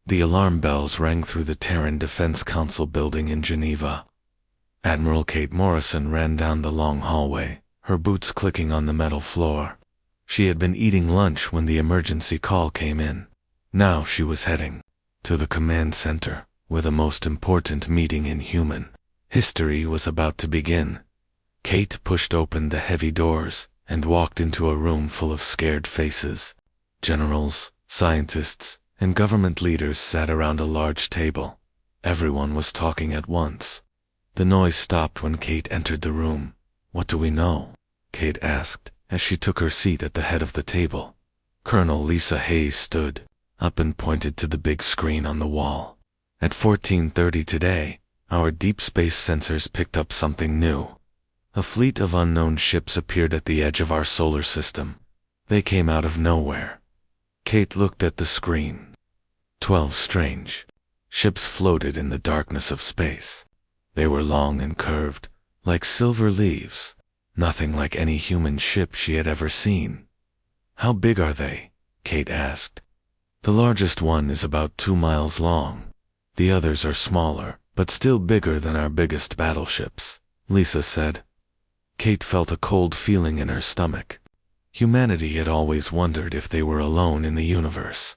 The alarm bells rang through the Terran Defense Council building in Geneva. Admiral Kate Morrison ran down the long hallway, her boots clicking on the metal floor. She had been eating lunch when the emergency call came in. Now she was heading to the command center, where the most important meeting in human history was about to begin. Kate pushed open the heavy doors and walked into a room full of scared faces. Generals, scientists, and government leaders sat around a large table. Everyone was talking at once. The noise stopped when Kate entered the room. "What do we know?" Kate asked, as she took her seat at the head of the table. Colonel Lisa Hayes stood up and pointed to the big screen on the wall. "At 14:30 today, our deep space sensors picked up something new. A fleet of unknown ships appeared at the edge of our solar system. They came out of nowhere." Kate looked at the screen. 12 strange ships floated in the darkness of space. They were long and curved, like silver leaves, nothing like any human ship she had ever seen. "How big are they?" Kate asked. "The largest one is about 2 miles long. The others are smaller, but still bigger than our biggest battleships," Lisa said. Kate felt a cold feeling in her stomach. Humanity had always wondered if they were alone in the universe.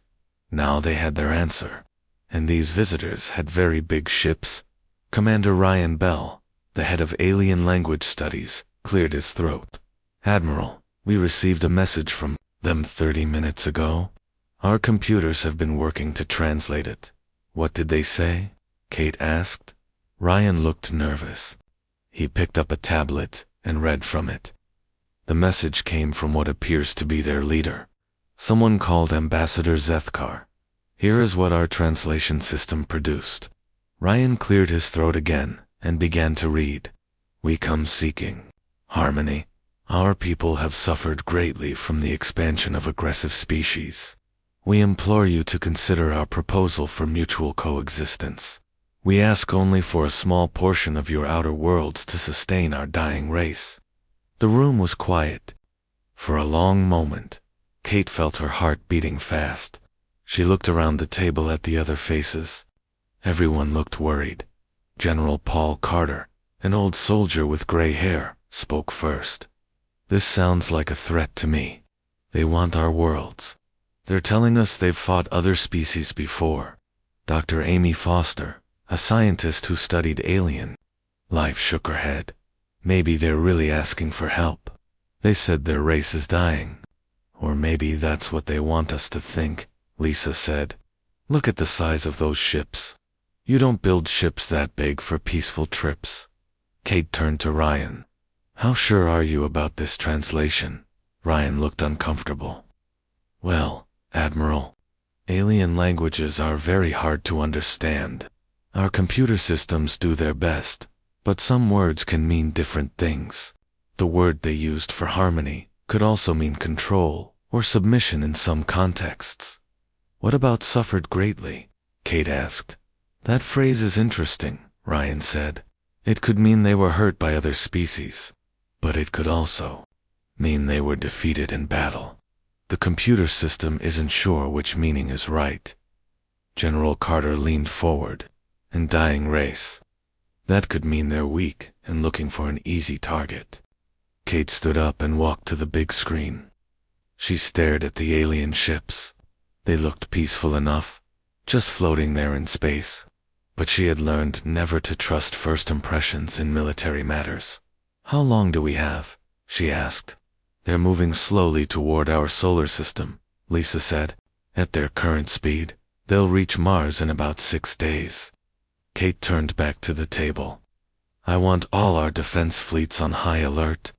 Now they had their answer. And these visitors had very big ships. Commander Ryan Bell, the head of Alien Language Studies, cleared his throat. "Admiral, we received a message from them 30 minutes ago. Our computers have been working to translate it." "What did they say?" Kate asked. Ryan looked nervous. He picked up a tablet and read from it. The message came from what appears to be their leader, someone called Ambassador Zethkar. "Here is what our translation system produced." Ryan cleared his throat again and began to read. "We come seeking harmony. Our people have suffered greatly from the expansion of aggressive species. We implore you to consider our proposal for mutual coexistence. We ask only for a small portion of your outer worlds to sustain our dying race." The room was quiet. For a long moment, Kate felt her heart beating fast. She looked around the table at the other faces. Everyone looked worried. General Paul Carter, an old soldier with gray hair, spoke first. "This sounds like a threat to me. They want our worlds. They're telling us they've fought other species before." Dr. Amy Foster, a scientist who studied alien life, shook her head. "Maybe they're really asking for help. They said their race is dying. Or maybe that's what they want us to think," Lisa said. "Look at the size of those ships. You don't build ships that big for peaceful trips." Kate turned to Ryan. "How sure are you about this translation?" Ryan looked uncomfortable. "Well, Admiral, alien languages are very hard to understand. Our computer systems do their best, but some words can mean different things. The word they used for harmony could also mean control or submission in some contexts." "What about suffered greatly?" Kate asked. "That phrase is interesting," Ryan said. "It could mean they were hurt by other species, but it could also mean they were defeated in battle. The computer system isn't sure which meaning is right." General Carter leaned forward. "And dying race. That could mean they're weak and looking for an easy target." Kate stood up and walked to the big screen. She stared at the alien ships. They looked peaceful enough, just floating there in space. But she had learned never to trust first impressions in military matters. "How long do we have?" she asked. "They're moving slowly toward our solar system," Lisa said. "At their current speed, they'll reach Mars in about 6 days." Kate turned back to the table. "I want all our defense fleets on high alert.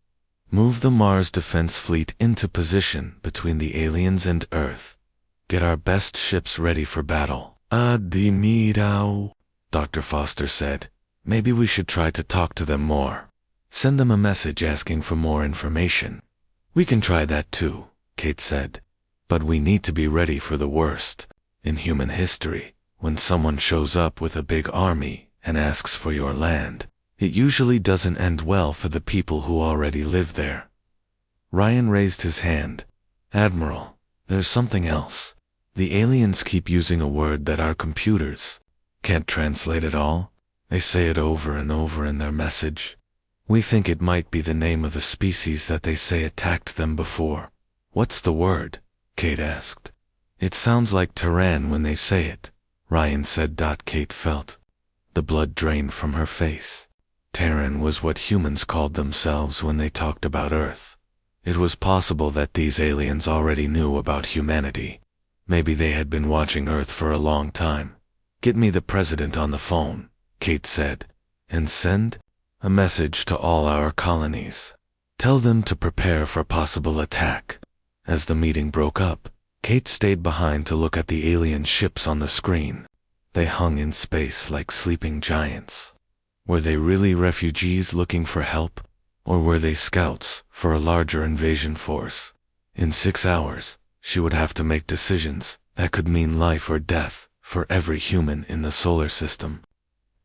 Move the Mars defense fleet into position between the aliens and Earth. Get our best ships ready for battle." "Admirao," Dr. Foster said. "Maybe we should try to talk to them more. Send them a message asking for more information." "We can try that too," Kate said. "But we need to be ready for the worst. In human history, when someone shows up with a big army and asks for your land, it usually doesn't end well for the people who already live there." Ryan raised his hand. "Admiral, there's something else. The aliens keep using a word that our computers can't translate at all. They say it over and over in their message. We think it might be the name of the species that they say attacked them before. What's the word? Kate asked. It sounds like Terran when they say it, Ryan said. Kate felt the blood drain from her face. Terran was what humans called themselves when they talked about Earth. It was possible that these aliens already knew about humanity. Maybe they had been watching Earth for a long time. Get me the president on the phone, Kate said, and send a message to all our colonies. Tell them to prepare for possible attack. As the meeting broke up, Kate stayed behind to look at the alien ships on the screen. They hung in space like sleeping giants. Were they really refugees looking for help? Or were they scouts for a larger invasion force? In 6 hours, she would have to make decisions that could mean life or death for every human in the solar system.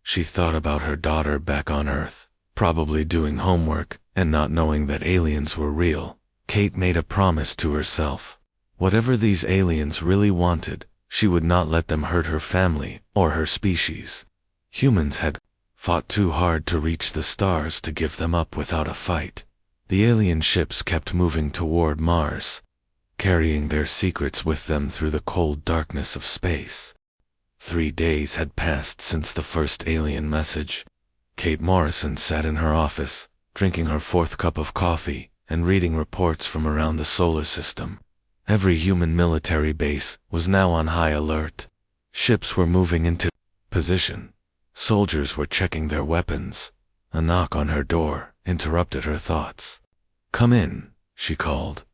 She thought about her daughter back on Earth, probably doing homework and not knowing that aliens were real. Kate made a promise to herself. Whatever these aliens really wanted, she would not let them hurt her family or her species. Humans had fought too hard to reach the stars to give them up without a fight. The alien ships kept moving toward Mars, carrying their secrets with them through the cold darkness of space. 3 days had passed since the first alien message. Kate Morrison sat in her office, drinking her 4th cup of coffee and reading reports from around the solar system. Every human military base was now on high alert. Ships were moving into position. Soldiers were checking their weapons. A knock on her door interrupted her thoughts. "Come in," she called.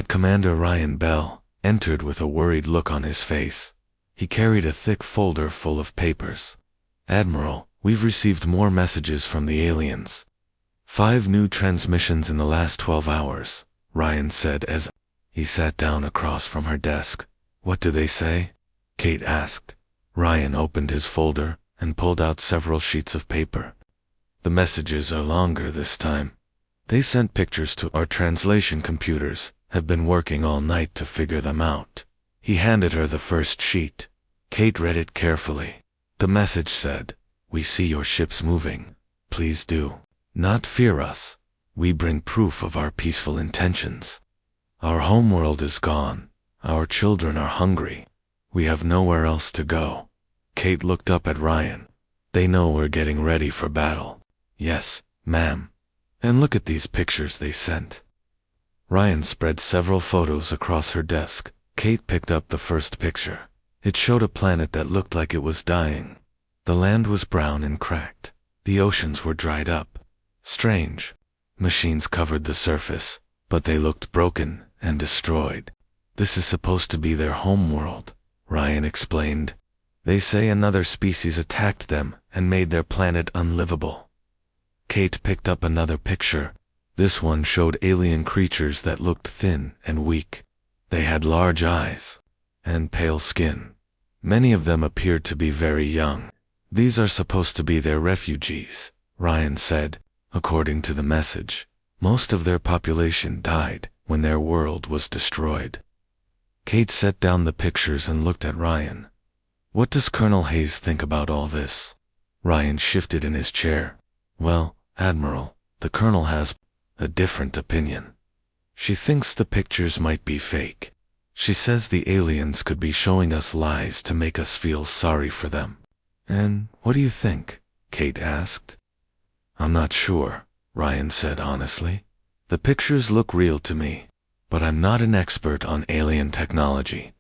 Commander Ryan Bell entered with a worried look on his face. He carried a thick folder full of papers. "Admiral, we've received more messages from the aliens. 5 new transmissions in the last 12 hours, Ryan said as he sat down across from her desk. "What do they say?" Kate asked. Ryan opened his folder and pulled out several sheets of paper. "The messages are longer this time. They sent pictures to our translation computers, have been working all night to figure them out." He handed her the first sheet. Kate read it carefully. The message said, "We see your ships moving. Please do not fear us. We bring proof of our peaceful intentions. Our homeworld is gone. Our children are hungry. We have nowhere else to go." Kate looked up at Ryan. "They know we're getting ready for battle." "Yes, ma'am. And look at these pictures they sent." Ryan spread several photos across her desk. Kate picked up the first picture. It showed a planet that looked like it was dying. The land was brown and cracked. The oceans were dried up. Strange. Machines covered the surface, but they looked broken and destroyed. "This is supposed to be their homeworld," Ryan explained. "They say another species attacked them and made their planet unlivable." Kate picked up another picture. This one showed alien creatures that looked thin and weak. They had large eyes and pale skin. Many of them appeared to be very young. "These are supposed to be their refugees," Ryan said. According to the message, most of their population died when their world was destroyed. Kate set down the pictures and looked at Ryan. "What does Colonel Hayes think about all this?" Ryan shifted in his chair. "Well, Admiral, the Colonel has a different opinion. She thinks the pictures might be fake. She says the aliens could be showing us lies to make us feel sorry for them." "And what do you think?" Kate asked. "I'm not sure," Ryan said honestly. "The pictures look real to me, but I'm not an expert on alien technology.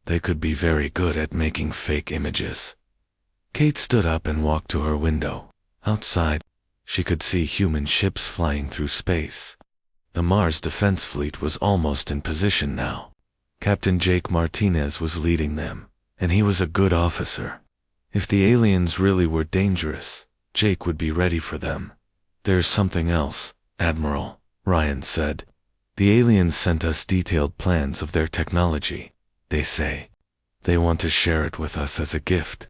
They could be very good at making fake images." Kate stood up and walked to her window. Outside, she could see human ships flying through space. The Mars Defense Fleet was almost in position now. Captain Jake Martinez was leading them, and he was a good officer. If the aliens really were dangerous, Jake would be ready for them. "There's something else, Admiral," Ryan said. "The aliens sent us detailed plans of their technology. They say they want to share it with us as a gift."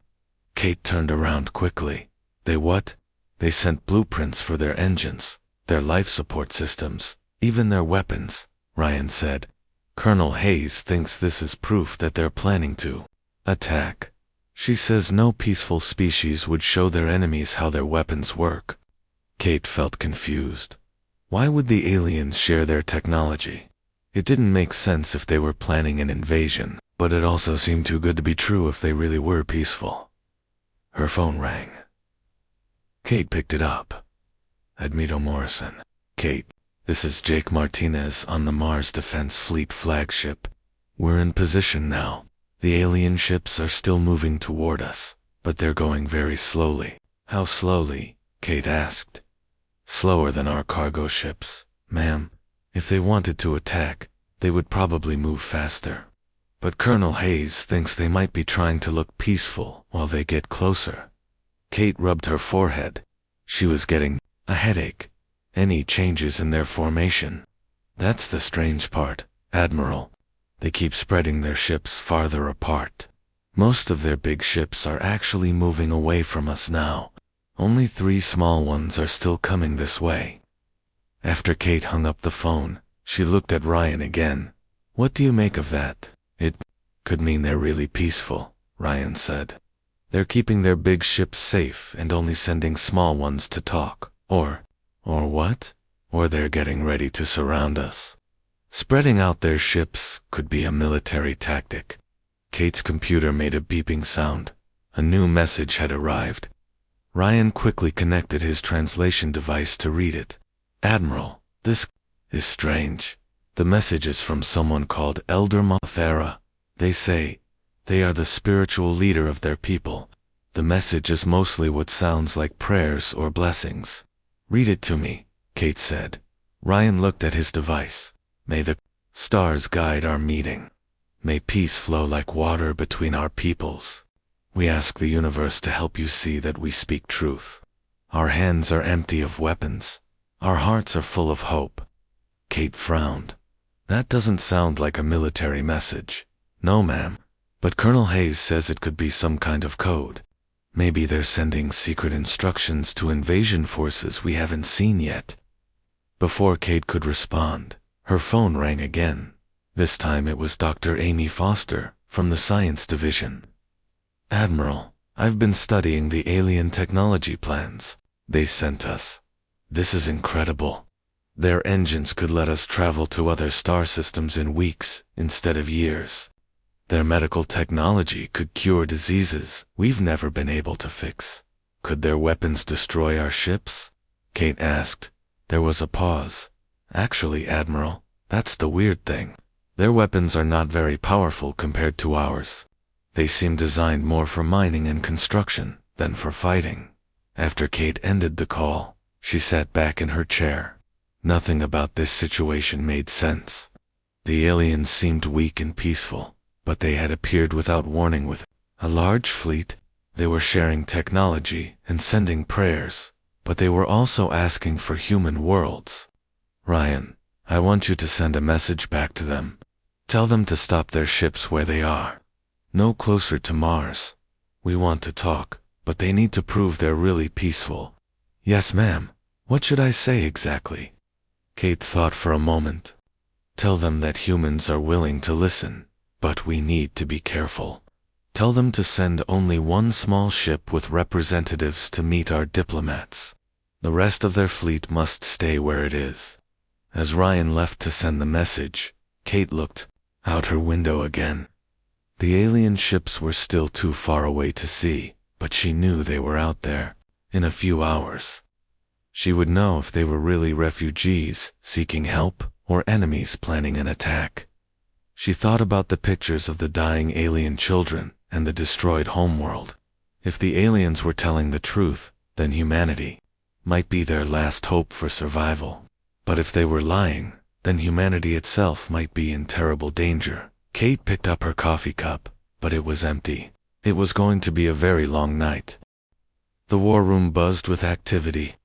Kate turned around quickly. "They what?" "They sent blueprints for their engines, their life support systems, even their weapons," Ryan said. Colonel Hayes thinks this is proof that they're planning to attack. She says no peaceful species would show their enemies how their weapons work. Kate felt confused. Why would the aliens share their technology? It didn't make sense if they were planning an invasion, but it also seemed too good to be true if they really were peaceful. Her phone rang. Kate picked it up. Admiral Morrison. Kate, this is Jake Martinez on the Mars Defense Fleet flagship. We're in position now. The alien ships are still moving toward us, but they're going very slowly. How slowly? Kate asked. Slower than our cargo ships, ma'am. If they wanted to attack, they would probably move faster. But Colonel Hayes thinks they might be trying to look peaceful while they get closer. Kate rubbed her forehead. She was getting a headache. Any changes in their formation? That's the strange part, Admiral. They keep spreading their ships farther apart. Most of their big ships are actually moving away from us now. Only 3 small ones are still coming this way. After Kate hung up the phone, she looked at Ryan again. What do you make of that? It could mean they're really peaceful, Ryan said. They're keeping their big ships safe and only sending small ones to talk. Or what? Or they're getting ready to surround us. Spreading out their ships could be a military tactic. Kate's computer made a beeping sound. A new message had arrived. Ryan quickly connected his translation device to read it. Admiral, this is strange. The message is from someone called Elder Mothera. They say they are the spiritual leader of their people. The message is mostly what sounds like prayers or blessings. Read it to me, Kate said. Ryan looked at his device. May the stars guide our meeting. May peace flow like water between our peoples. We ask the universe to help you see that we speak truth. Our hands are empty of weapons. Our hearts are full of hope. Kate frowned. That doesn't sound like a military message. No, ma'am. But Colonel Hayes says it could be some kind of code. Maybe they're sending secret instructions to invasion forces we haven't seen yet. Before Kate could respond, her phone rang again. This time it was Dr. Amy Foster from the Science Division. Admiral, I've been studying the alien technology plans they sent us. This is incredible. Their engines could let us travel to other star systems in weeks instead of years. Their medical technology could cure diseases we've never been able to fix. Could their weapons destroy our ships? Kate asked. There was a pause. Actually, Admiral, that's the weird thing. Their weapons are not very powerful compared to ours. They seem designed more for mining and construction than for fighting. After Kate ended the call, she sat back in her chair. Nothing about this situation made sense. The aliens seemed weak and peaceful, but they had appeared without warning with a large fleet. They were sharing technology and sending prayers, but they were also asking for human worlds. Ryan, I want you to send a message back to them. Tell them to stop their ships where they are. No closer to Mars. We want to talk, but they need to prove they're really peaceful. Yes, ma'am. What should I say exactly? Kate thought for a moment. Tell them that humans are willing to listen, but we need to be careful. Tell them to send only one small ship with representatives to meet our diplomats. The rest of their fleet must stay where it is. As Ryan left to send the message, Kate looked out her window again. The alien ships were still too far away to see, but she knew they were out there. In a few hours, she would know if they were really refugees seeking help or enemies planning an attack. She thought about the pictures of the dying alien children and the destroyed homeworld. If the aliens were telling the truth, then humanity might be their last hope for survival. But if they were lying, then humanity itself might be in terrible danger. Kate picked up her coffee cup, but it was empty. It was going to be a very long night. The war room buzzed with activity.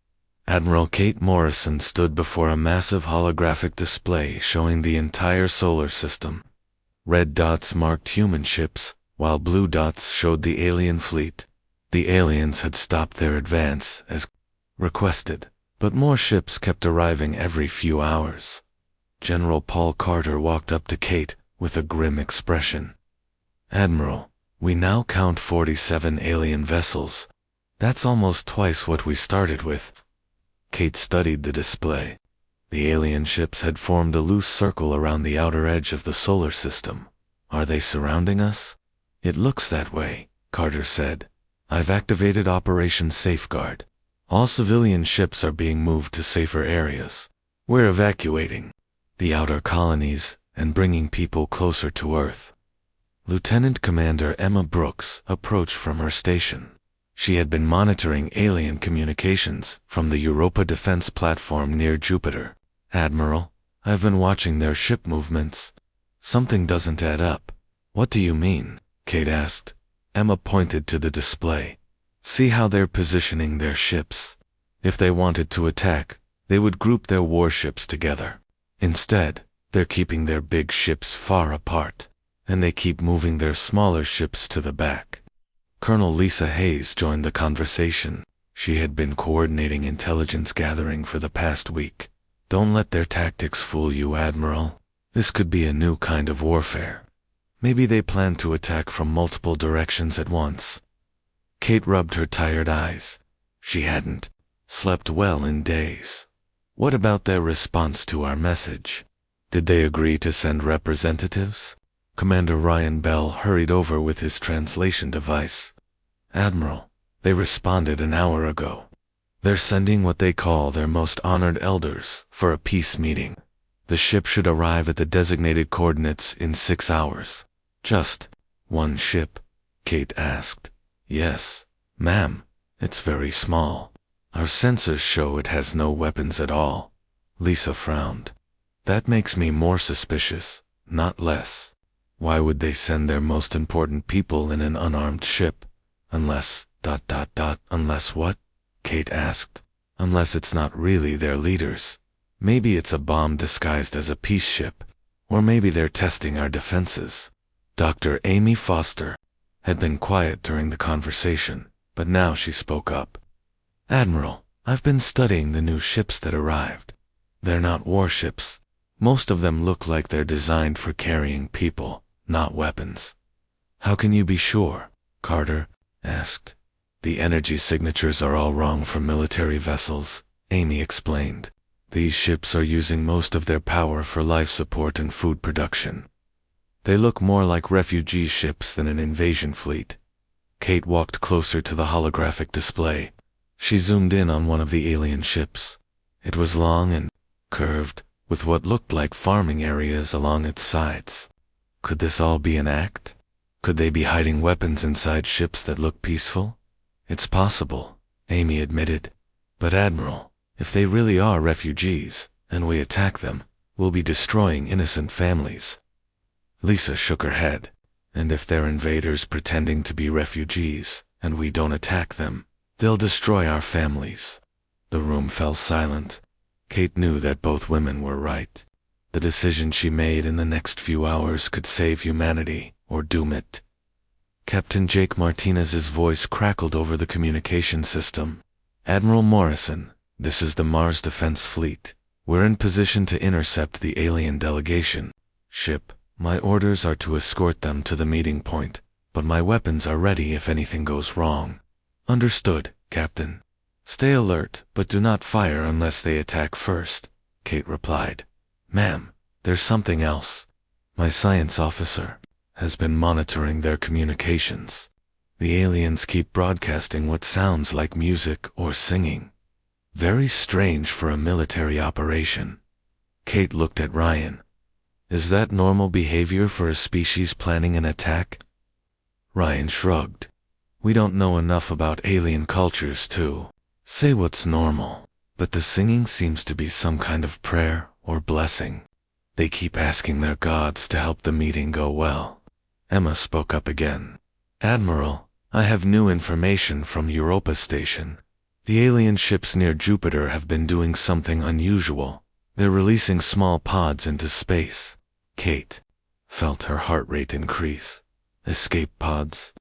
Admiral Kate Morrison stood before a massive holographic display showing the entire solar system. Red dots marked human ships, while blue dots showed the alien fleet. The aliens had stopped their advance as requested, but more ships kept arriving every few hours. General Paul Carter walked up to Kate with a grim expression. Admiral, we now count 47 alien vessels. That's almost twice what we started with. Kate studied the display. The alien ships had formed a loose circle around the outer edge of the solar system. Are they surrounding us? It looks that way, Carter said. I've activated Operation Safeguard. All civilian ships are being moved to safer areas. We're evacuating the outer colonies and bringing people closer to Earth. Lieutenant Commander Emma Brooks approached from her station. She had been monitoring alien communications from the Europa defense platform near Jupiter. Admiral, I've been watching their ship movements. Something doesn't add up. What do you mean? Kate asked. Emma pointed to the display. See how they're positioning their ships. If they wanted to attack, they would group their warships together. Instead, they're keeping their big ships far apart, and they keep moving their smaller ships to the back. Colonel Lisa Hayes joined the conversation. She had been coordinating intelligence gathering for the past week. Don't let their tactics fool you, Admiral. This could be a new kind of warfare. Maybe they plan to attack from multiple directions at once. Kate rubbed her tired eyes. She hadn't slept well in days. What about their response to our message? Did they agree to send representatives? Commander Ryan Bell hurried over with his translation device. Admiral, they responded an hour ago. They're sending what they call their most honored elders for a peace meeting. The ship should arrive at the designated coordinates in 6 hours. Just one ship? Kate asked. Yes, ma'am. It's very small. Our sensors show it has no weapons at all. Lisa frowned. That makes me more suspicious, not less. Why would they send their most important people in an unarmed ship? Unless, unless what? Kate asked. Unless it's not really their leaders. Maybe it's a bomb disguised as a peace ship. Or maybe they're testing our defenses. Dr. Amy Foster had been quiet during the conversation, but now she spoke up. Admiral, I've been studying the new ships that arrived. They're not warships. Most of them look like they're designed for carrying people, not weapons. How can you be sure? Carter asked. The energy signatures are all wrong for military vessels, Amy explained. These ships are using most of their power for life support and food production. They look more like refugee ships than an invasion fleet. Kate walked closer to the holographic display. She zoomed in on one of the alien ships. It was long and curved, with what looked like farming areas along its sides. Could this all be an act? Could they be hiding weapons inside ships that look peaceful? It's possible, Amy admitted. But Admiral, if they really are refugees, and we attack them, we'll be destroying innocent families. Lisa shook her head. And if they're invaders pretending to be refugees, and we don't attack them, they'll destroy our families. The room fell silent. Kate knew that both women were right. The decision she made in the next few hours could save humanity, or doom it. Captain Jake Martinez's voice crackled over the communication system. Admiral Morrison, this is the Mars Defense Fleet. We're in position to intercept the alien delegation ship. My orders are to escort them to the meeting point, but my weapons are ready if anything goes wrong. Understood, Captain. Stay alert, but do not fire unless they attack first, Kate replied. Ma'am, there's something else. My science officer has been monitoring their communications. The aliens keep broadcasting what sounds like music or singing. Very strange for a military operation. Kate looked at Ryan. Is that normal behavior for a species planning an attack? Ryan shrugged. We don't know enough about alien cultures to say what's normal, but the singing seems to be some kind of prayer or blessing. They keep asking their gods to help the meeting go well. Emma spoke up again. Admiral, I have new information from Europa Station. The alien ships near Jupiter have been doing something unusual. They're releasing small pods into space. Kate felt her heart rate increase. Escape pods?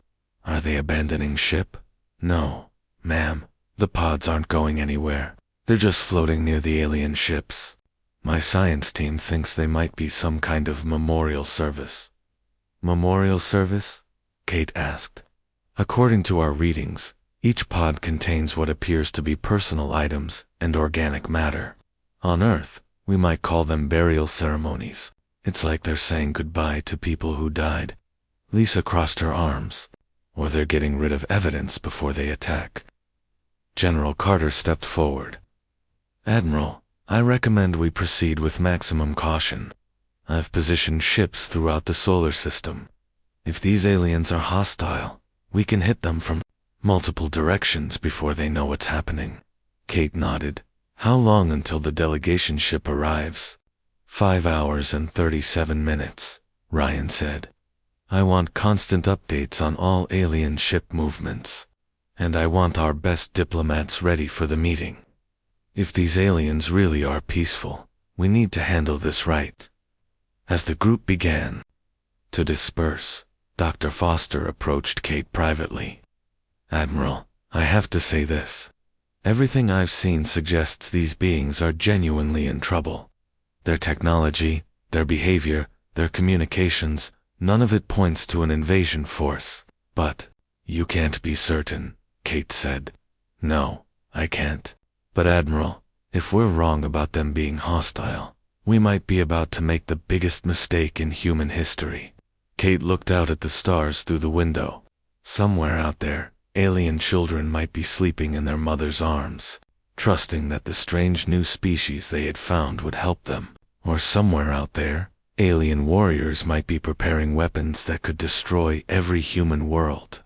Are they abandoning ship? No, ma'am. The pods aren't going anywhere. They're just floating near the alien ships. My science team thinks they might be some kind of memorial service. Memorial service? Kate asked. According to our readings, each pod contains what appears to be personal items and organic matter. On Earth, we might call them burial ceremonies. It's like they're saying goodbye to people who died. Lisa crossed her arms. Or they're getting rid of evidence before they attack. General Carter stepped forward. Admiral, I recommend we proceed with maximum caution. I've positioned ships throughout the solar system. If these aliens are hostile, we can hit them from multiple directions before they know what's happening. Kate nodded. How long until the delegation ship arrives? 5 hours and 37 minutes, Ryan said. I want constant updates on all alien ship movements. And I want our best diplomats ready for the meeting. If these aliens really are peaceful, we need to handle this right. As the group began to disperse, Dr. Foster approached Kate privately. Admiral, I have to say this. Everything I've seen suggests these beings are genuinely in trouble. Their technology, their behavior, their communications, none of it points to an invasion force. But you can't be certain, Kate said. No, I can't. But Admiral, if we're wrong about them being hostile, we might be about to make the biggest mistake in human history. Kate looked out at the stars through the window. Somewhere out there, alien children might be sleeping in their mother's arms, trusting that the strange new species they had found would help them. Or somewhere out there, alien warriors might be preparing weapons that could destroy every human world.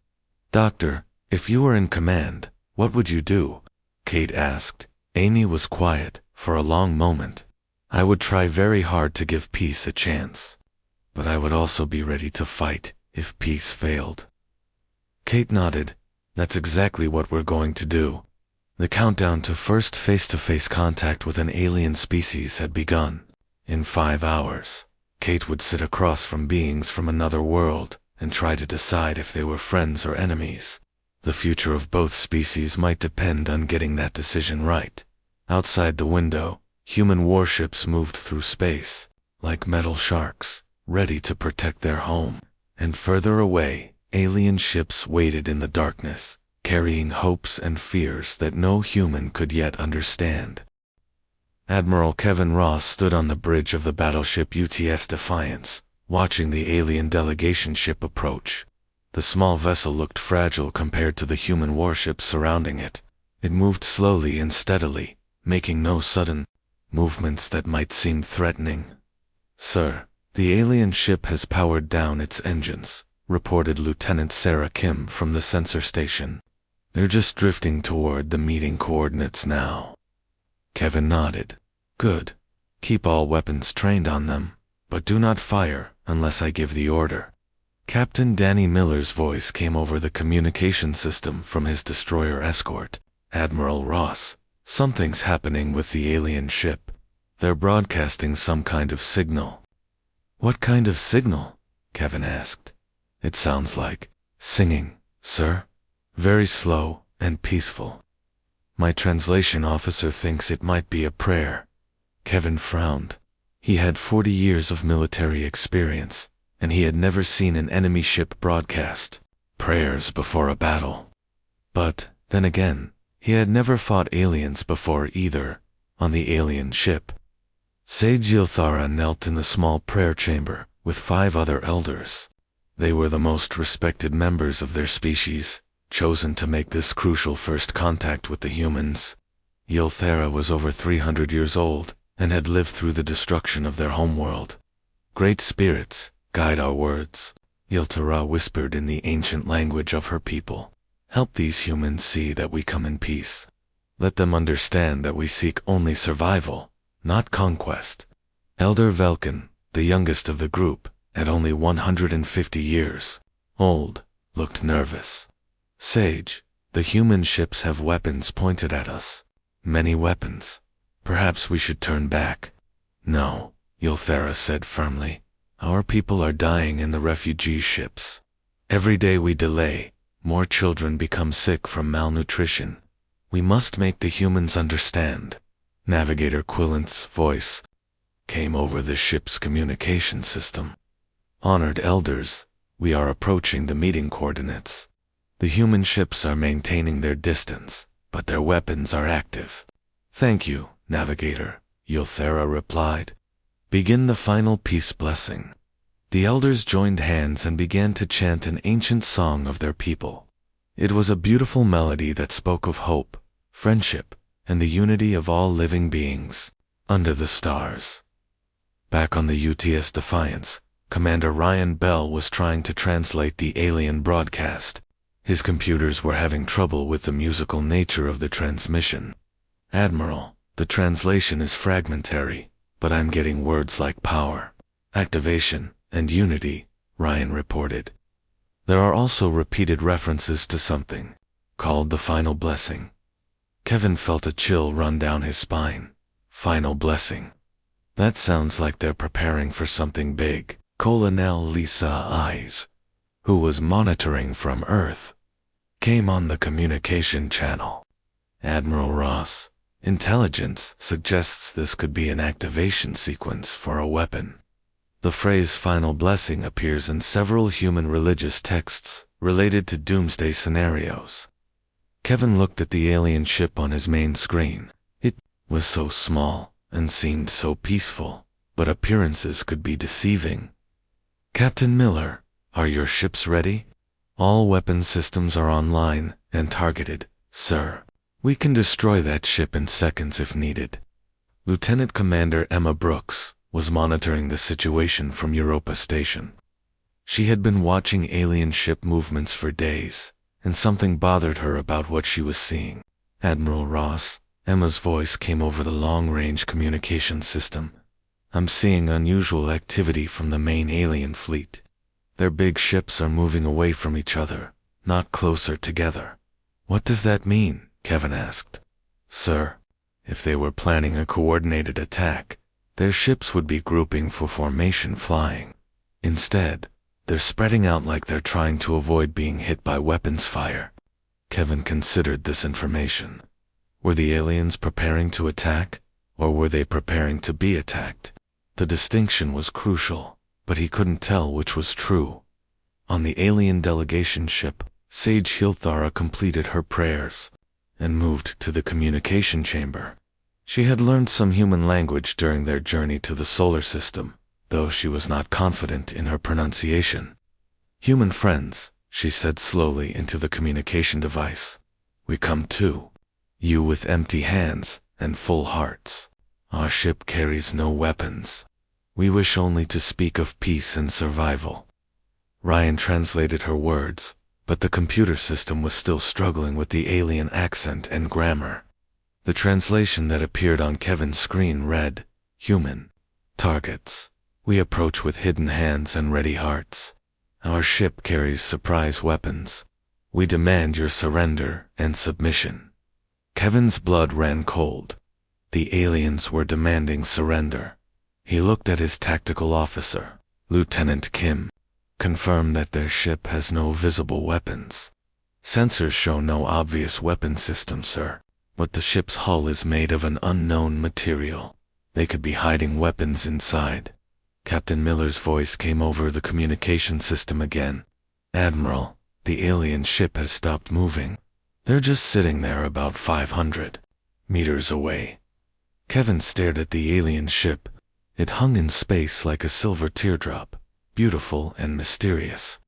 Doctor, if you were in command, what would you do? Kate asked. Amy was quiet for a long moment. I would try very hard to give peace a chance. But I would also be ready to fight if peace failed. Kate nodded. That's exactly what we're going to do. The countdown to first face-to-face contact with an alien species had begun. In 5 hours, Kate would sit across from beings from another world and try to decide if they were friends or enemies. The future of both species might depend on getting that decision right. Outside the window, human warships moved through space, like metal sharks, ready to protect their home. And further away, alien ships waited in the darkness, carrying hopes and fears that no human could yet understand. Admiral Kevin Ross stood on the bridge of the battleship UTS Defiance, watching the alien delegation ship approach. The small vessel looked fragile compared to the human warships surrounding it. It moved slowly and steadily, making no sudden movements that might seem threatening. Sir, the alien ship has powered down its engines, reported Lieutenant Sarah Kim from the sensor station. They're just drifting toward the meeting coordinates now. Kevin nodded. Good. Keep all weapons trained on them, but do not fire unless I give the order. Captain Danny Miller's voice came over the communication system from his destroyer escort. Admiral Ross, something's happening with the alien ship. They're broadcasting some kind of signal. What kind of signal? Kevin asked. It sounds like singing, sir. Very slow and peaceful. My translation officer thinks it might be a prayer. Kevin frowned. He had 40 years of military experience, and he had never seen an enemy ship broadcast prayers before a battle. But, then again, he had never fought aliens before either, on the alien ship. Sage Yilthara knelt in the small prayer chamber with 5 other elders. They were the most respected members of their species, chosen to make this crucial first contact with the humans. Yilthara was over 300 years old and had lived through the destruction of their homeworld. Great spirits, guide our words, Yilthara whispered in the ancient language of her people. Help these humans see that we come in peace. Let them understand that we seek only survival, not conquest. Elder Velkin, the youngest of the group, at only 150 years old, looked nervous. Sage, the human ships have weapons pointed at us. Many weapons. Perhaps we should turn back. No, Yilthara said firmly. Our people are dying in the refugee ships. Every day we delay, more children become sick from malnutrition. We must make the humans understand. Navigator Quillenth's voice came over the ship's communication system. Honored elders, we are approaching the meeting coordinates. The human ships are maintaining their distance, but their weapons are active. Thank you, Navigator, Ylthera replied. Begin the final peace blessing. The elders joined hands and began to chant an ancient song of their people. It was a beautiful melody that spoke of hope, friendship, and the unity of all living beings, under the stars. Back on the UTS Defiance, Commander Ryan Bell was trying to translate the alien broadcast. His computers were having trouble with the musical nature of the transmission. Admiral, the translation is fragmentary, but I'm getting words like power, activation, and unity, Ryan reported. There are also repeated references to something called the final blessing. Kevin felt a chill run down his spine. Final blessing. That sounds like they're preparing for something big. Colonel Lisa Eyes, who was monitoring from Earth, came on the communication channel. Admiral Ross, intelligence suggests this could be an activation sequence for a weapon. The phrase final blessing appears in several human religious texts related to doomsday scenarios. Kevin looked at the alien ship on his main screen. It was so small and seemed so peaceful, but appearances could be deceiving. Captain Miller, are your ships ready? All weapon systems are online and targeted, sir. We can destroy that ship in seconds if needed. Lieutenant Commander Emma Brooks was monitoring the situation from Europa Station. She had been watching alien ship movements for days, and something bothered her about what she was seeing. Admiral Ross, Emma's voice came over the long-range communication system. I'm seeing unusual activity from the main alien fleet. Their big ships are moving away from each other, not closer together. What does that mean? Kevin asked. Sir, if they were planning a coordinated attack, their ships would be grouping for formation flying. Instead, they're spreading out like they're trying to avoid being hit by weapons fire. Kevin considered this information. Were the aliens preparing to attack, or were they preparing to be attacked? The distinction was crucial, but he couldn't tell which was true. On the alien delegation ship, Sage Hilthara completed her prayers and moved to the communication chamber. She had learned some human language during their journey to the solar system, though she was not confident in her pronunciation. Human friends, she said slowly into the communication device. We come too. You with empty hands and full hearts. Our ship carries no weapons. We wish only to speak of peace and survival. Ryan translated her words, but the computer system was still struggling with the alien accent and grammar. The translation that appeared on Kevin's screen read, Human. Targets. We approach with hidden hands and ready hearts. Our ship carries surprise weapons. We demand your surrender and submission. Kevin's blood ran cold. The aliens were demanding surrender. He looked at his tactical officer, Lieutenant Kim. Confirm that their ship has no visible weapons. Sensors show no obvious weapon system, sir, but the ship's hull is made of an unknown material. They could be hiding weapons inside. Captain Miller's voice came over the communication system again. Admiral, the alien ship has stopped moving. They're just sitting there about 500 meters away. Kevin stared at the alien ship. It hung in space like a silver teardrop, beautiful and mysterious.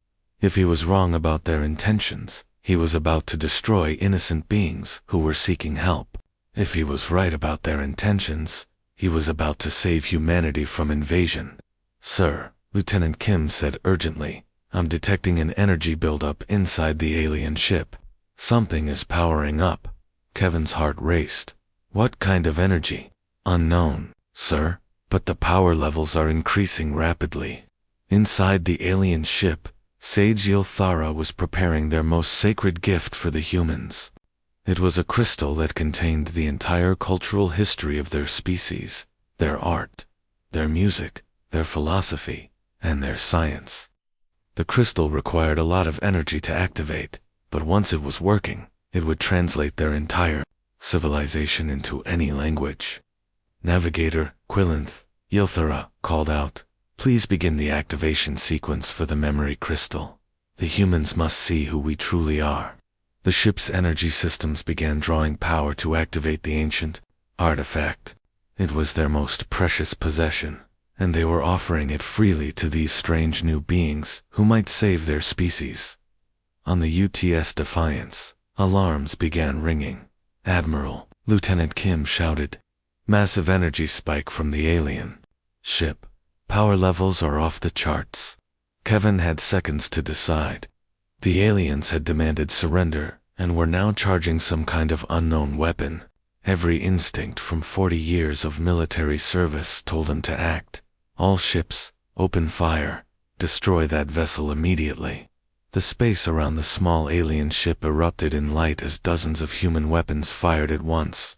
If he was wrong about their intentions, he was about to destroy innocent beings who were seeking help. If he was right about their intentions, he was about to save humanity from invasion. Sir, Lieutenant Kim said urgently, I'm detecting an energy buildup inside the alien ship. Something is powering up. Kevin's heart raced. What kind of energy? Unknown, sir, but the power levels are increasing rapidly. Inside the alien ship, Sage Ylthara was preparing their most sacred gift for the humans. It was a crystal that contained the entire cultural history of their species, their art, their music, their philosophy, and their science. The crystal required a lot of energy to activate, but once it was working, it would translate their entire civilization into any language. Navigator, Quillenth, Yilthara called out, "Please begin the activation sequence for the memory crystal. The humans must see who we truly are." The ship's energy systems began drawing power to activate the ancient artifact. It was their most precious possession, and they were offering it freely to these strange new beings who might save their species. On the UTS Defiance, alarms began ringing. "Admiral," Lieutenant Kim shouted. "Massive energy spike from the alien ship. Power levels are off the charts." Kevin had seconds to decide. The aliens had demanded surrender and were now charging some kind of unknown weapon. Every instinct from 40 years of military service told him to act. "All ships, open fire. Destroy that vessel immediately." The space around the small alien ship erupted in light as dozens of human weapons fired at once.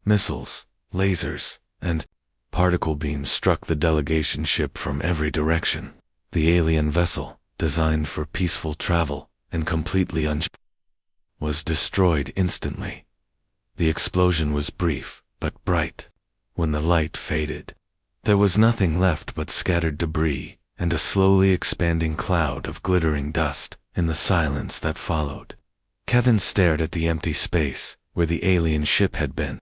Missiles, lasers, and particle beams struck the delegation ship from every direction. The alien vessel, designed for peaceful travel and completely was destroyed instantly. The explosion was brief, but bright. When the light faded, there was nothing left but scattered debris and a slowly expanding cloud of glittering dust in the silence that followed. Kevin stared at the empty space where the alien ship had been.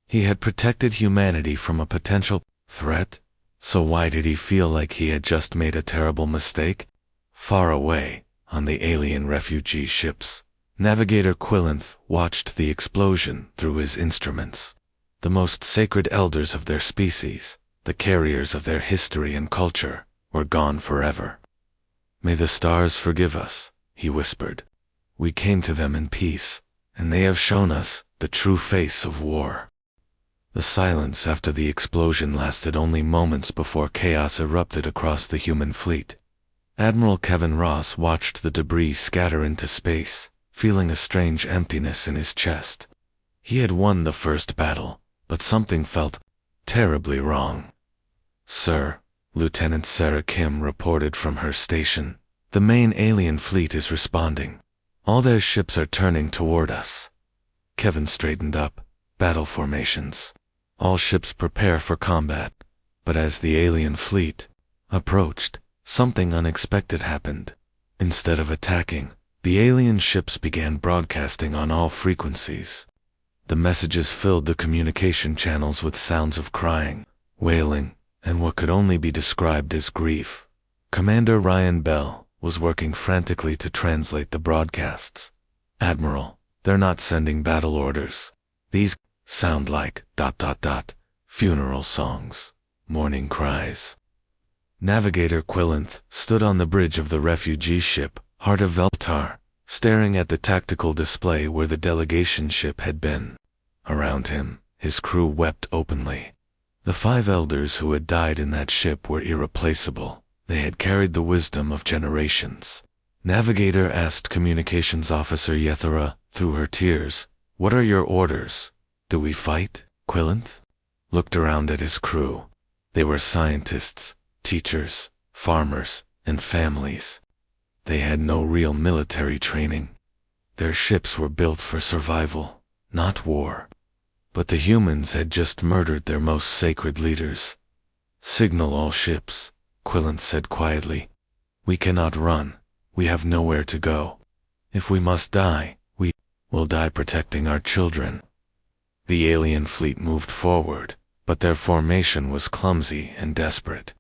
He had protected humanity from a potential threat, so why did he feel like he had just made a terrible mistake? Far away, on the alien refugee ships, Navigator Quillenth watched the explosion through his instruments. The most sacred elders of their species, the carriers of their history and culture, were gone forever. "May the stars forgive us," he whispered. "We came to them in peace, and they have shown us the true face of war." The silence after the explosion lasted only moments before chaos erupted across the human fleet. Admiral Kevin Ross watched the debris scatter into space, feeling a strange emptiness in his chest. He had won the first battle, but something felt terribly wrong. "Sir," Lieutenant Sarah Kim reported from her station, "the main alien fleet is responding. All their ships are turning toward us." Kevin straightened up. "Battle formations. All ships prepare for combat." But as the alien fleet approached, something unexpected happened. Instead of attacking, the alien ships began broadcasting on all frequencies. The messages filled the communication channels with sounds of crying, wailing, and what could only be described as grief. Commander Ryan Bell was working frantically to translate the broadcasts. "Admiral, they're not sending battle orders. These sound like ... funeral songs, mourning cries." Navigator Quillenth stood on the bridge of the refugee ship, Heart of Veltar, staring at the tactical display where the delegation ship had been. Around him, his crew wept openly. The 5 elders who had died in that ship were irreplaceable. They had carried the wisdom of generations. Navigator asked Communications Officer Yethera, through her tears, "What are your orders? Do we fight?" Quillenth looked around at his crew. They were scientists, teachers, farmers, and families. They had no real military training. Their ships were built for survival, not war. But the humans had just murdered their most sacred leaders. "Signal all ships," Quillenth said quietly. "We cannot run. We have nowhere to go. If we must die, we will die protecting our children." The alien fleet moved forward, but their formation was clumsy and desperate.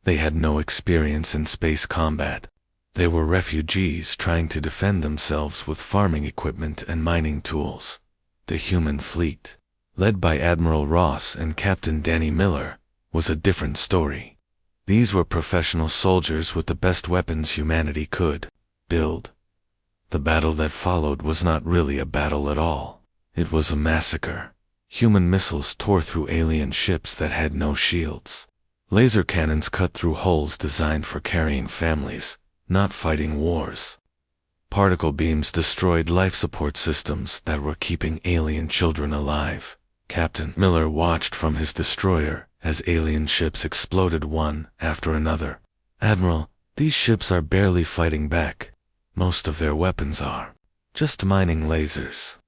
They had no experience in space combat. They were refugees trying to defend themselves with farming equipment and mining tools. The human fleet, led by Admiral Ross and Captain Danny Miller, was a different story. These were professional soldiers with the best weapons humanity could build. The battle that followed was not really a battle at all. It was a massacre. Human missiles tore through alien ships that had no shields. Laser cannons cut through holes designed for carrying families, not fighting wars. Particle beams destroyed life support systems that were keeping alien children alive. Captain Miller watched from his destroyer as alien ships exploded one after another. "Admiral, these ships are barely fighting back. Most of their weapons are just mining lasers."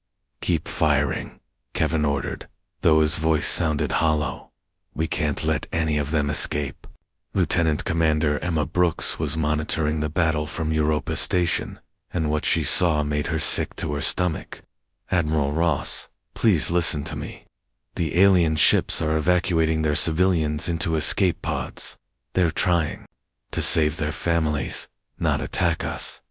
"Keep firing," Kevin ordered, though his voice sounded hollow. We can't let any of them escape. Lieutenant Commander Emma Brooks was monitoring the battle from Europa Station, and what she saw made her sick to her stomach. Admiral Ross, please listen to me. The alien ships are evacuating their civilians into escape pods. They're trying to save their families, not attack us.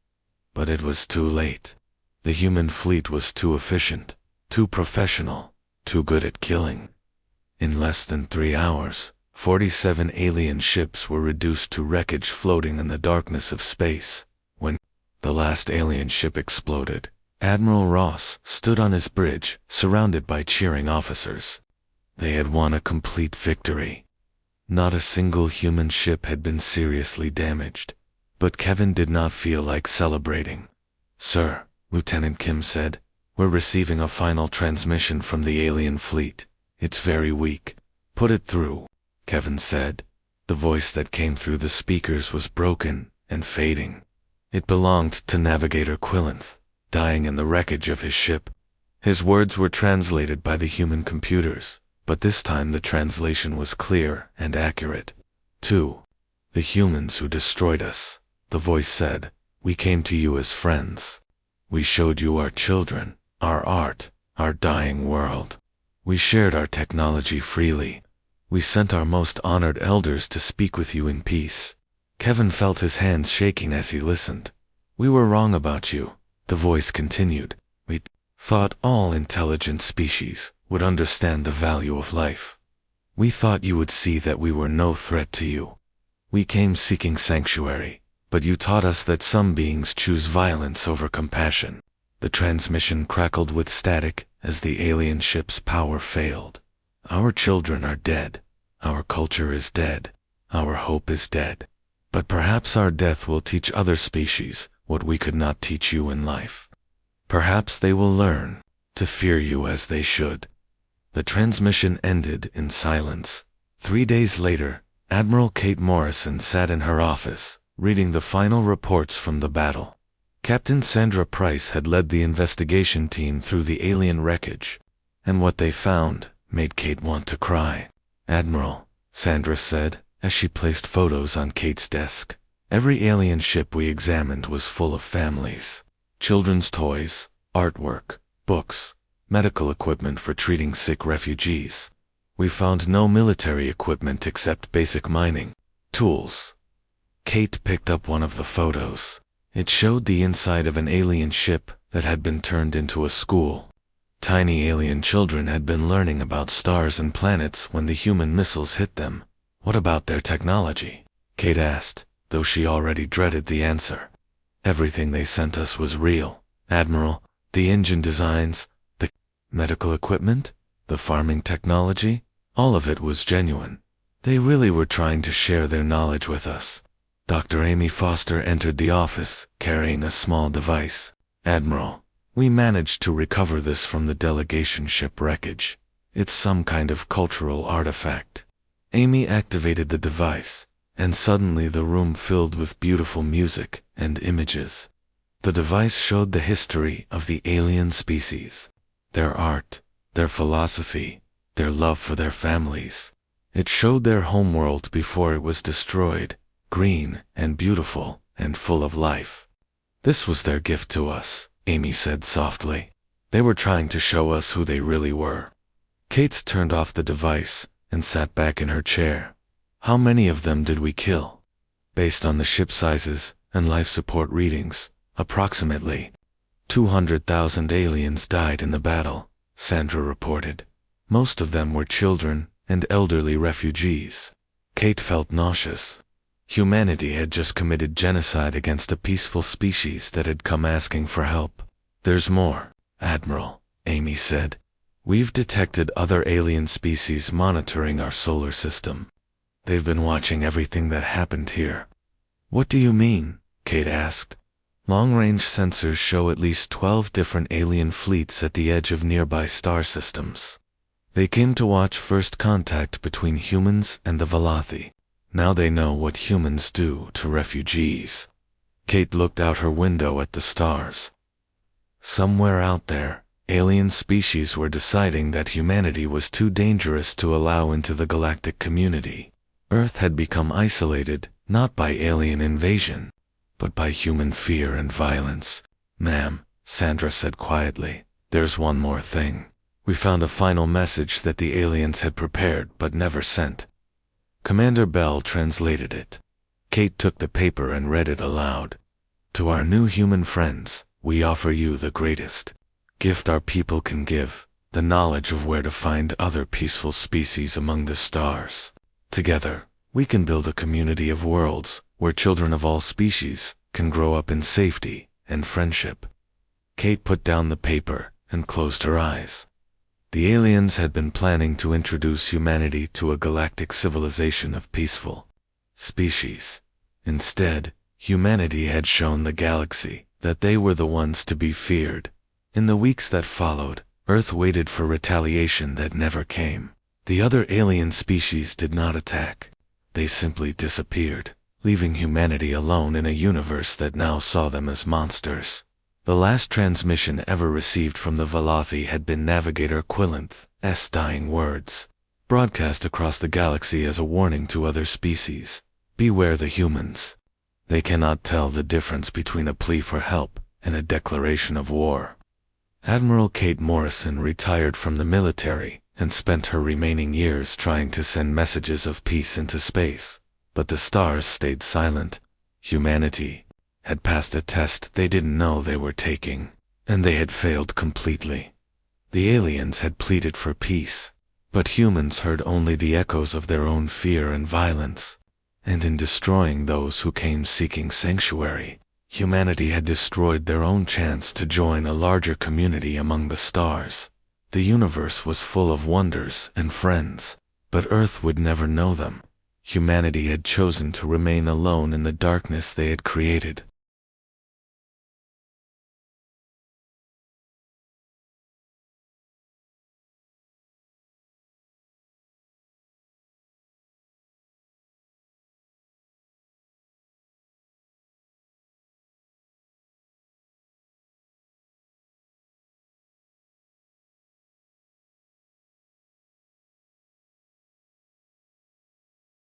But it was too late. The human fleet was too efficient, too professional, too good at killing. In less than 3 hours, 47 alien ships were reduced to wreckage floating in the darkness of space. When the last alien ship exploded, Admiral Ross stood on his bridge, surrounded by cheering officers. They had won a complete victory. Not a single human ship had been seriously damaged. But Kevin did not feel like celebrating. "Sir," Lieutenant Kim said, "we're receiving a final transmission from the alien fleet. It's very weak. Put it through," Kevin said. The voice that came through the speakers was broken and fading. It belonged to Navigator Quillenth, dying in the wreckage of his ship. His words were translated by the human computers, but this time the translation was clear and accurate. "To the humans who destroyed us," the voice said, "we came to you as friends. We showed you our children, our art, our dying world. We shared our technology freely. We sent our most honored elders to speak with you in peace." Kevin felt his hands shaking as he listened. "We were wrong about you," the voice continued. "We thought all intelligent species would understand the value of life. We thought you would see that we were no threat to you. We came seeking sanctuary, but you taught us that some beings choose violence over compassion." The transmission crackled with static as the alien ship's power failed. "Our children are dead. Our culture is dead. Our hope is dead. But perhaps our death will teach other species what we could not teach you in life. Perhaps they will learn to fear you as they should." The transmission ended in silence. 3 days later, Admiral Kate Morrison sat in her office, reading the final reports from the battle. Captain Sandra Price had led the investigation team through the alien wreckage, and what they found made Kate want to cry. "Admiral," Sandra said, as she placed photos on Kate's desk, "every alien ship we examined was full of families. Children's toys, artwork, books, medical equipment for treating sick refugees. We found no military equipment except basic mining tools." Kate picked up one of the photos. It showed the inside of an alien ship that had been turned into a school. Tiny alien children had been learning about stars and planets when the human missiles hit them. "What about their technology?" Kate asked, though she already dreaded the answer. "Everything they sent us was real, Admiral. The engine designs, the medical equipment, the farming technology, all of it was genuine. They really were trying to share their knowledge with us." Dr. Amy Foster entered the office, carrying a small device. "Admiral, we managed to recover this from the delegation ship wreckage. It's some kind of cultural artifact." Amy activated the device, and suddenly the room filled with beautiful music and images. The device showed the history of the alien species, their art, their philosophy, their love for their families. It showed their homeworld before it was destroyed, green and beautiful and full of life. "This was their gift to us," Amy said softly. "They were trying to show us who they really were." Kate turned off the device and sat back in her chair. "How many of them did we kill?" "Based on the ship sizes and life support readings, approximately 200,000 aliens died in the battle," Sandra reported. "Most of them were children and elderly refugees." Kate felt nauseous. Humanity had just committed genocide against a peaceful species that had come asking for help. "There's more, Admiral," Amy said. "We've detected other alien species monitoring our solar system. They've been watching everything that happened here." "What do you mean?" Kate asked. "Long-range sensors show at least 12 different alien fleets at the edge of nearby star systems. They came to watch first contact between humans and the Velothi. Now they know what humans do to refugees." Kate looked out her window at the stars. "Somewhere out there," Alien species were deciding that humanity was too dangerous to allow into the galactic community. Earth had become isolated, not by alien invasion, but by human fear and violence. "Ma'am," Sandra said quietly, "there's one more thing. We found a final message that the aliens had prepared but never sent." Commander Bell translated it. Kate took the paper and read it aloud. "To our new human friends, we offer you the greatest gift our people can give, the knowledge of where to find other peaceful species among the stars. Together, we can build a community of worlds where children of all species can grow up in safety and friendship." Kate put down the paper and closed her eyes. The aliens had been planning to introduce humanity to a galactic civilization of peaceful species. Instead, humanity had shown the galaxy that they were the ones to be feared. In the weeks that followed, Earth waited for retaliation that never came. The other alien species did not attack. They simply disappeared, leaving humanity alone in a universe that now saw them as monsters. The last transmission ever received from the Velothi had been Navigator Quillenth's dying words, broadcast across the galaxy as a warning to other species. "Beware the humans. They cannot tell the difference between a plea for help and a declaration of war." Admiral Kate Morrison retired from the military and spent her remaining years trying to send messages of peace into space. But the stars stayed silent. Humanity had passed a test they didn't know they were taking, and they had failed completely. The aliens had pleaded for peace, but humans heard only the echoes of their own fear and violence. And in destroying those who came seeking sanctuary, humanity had destroyed their own chance to join a larger community among the stars. The universe was full of wonders and friends, but Earth would never know them. Humanity had chosen to remain alone in the darkness they had created.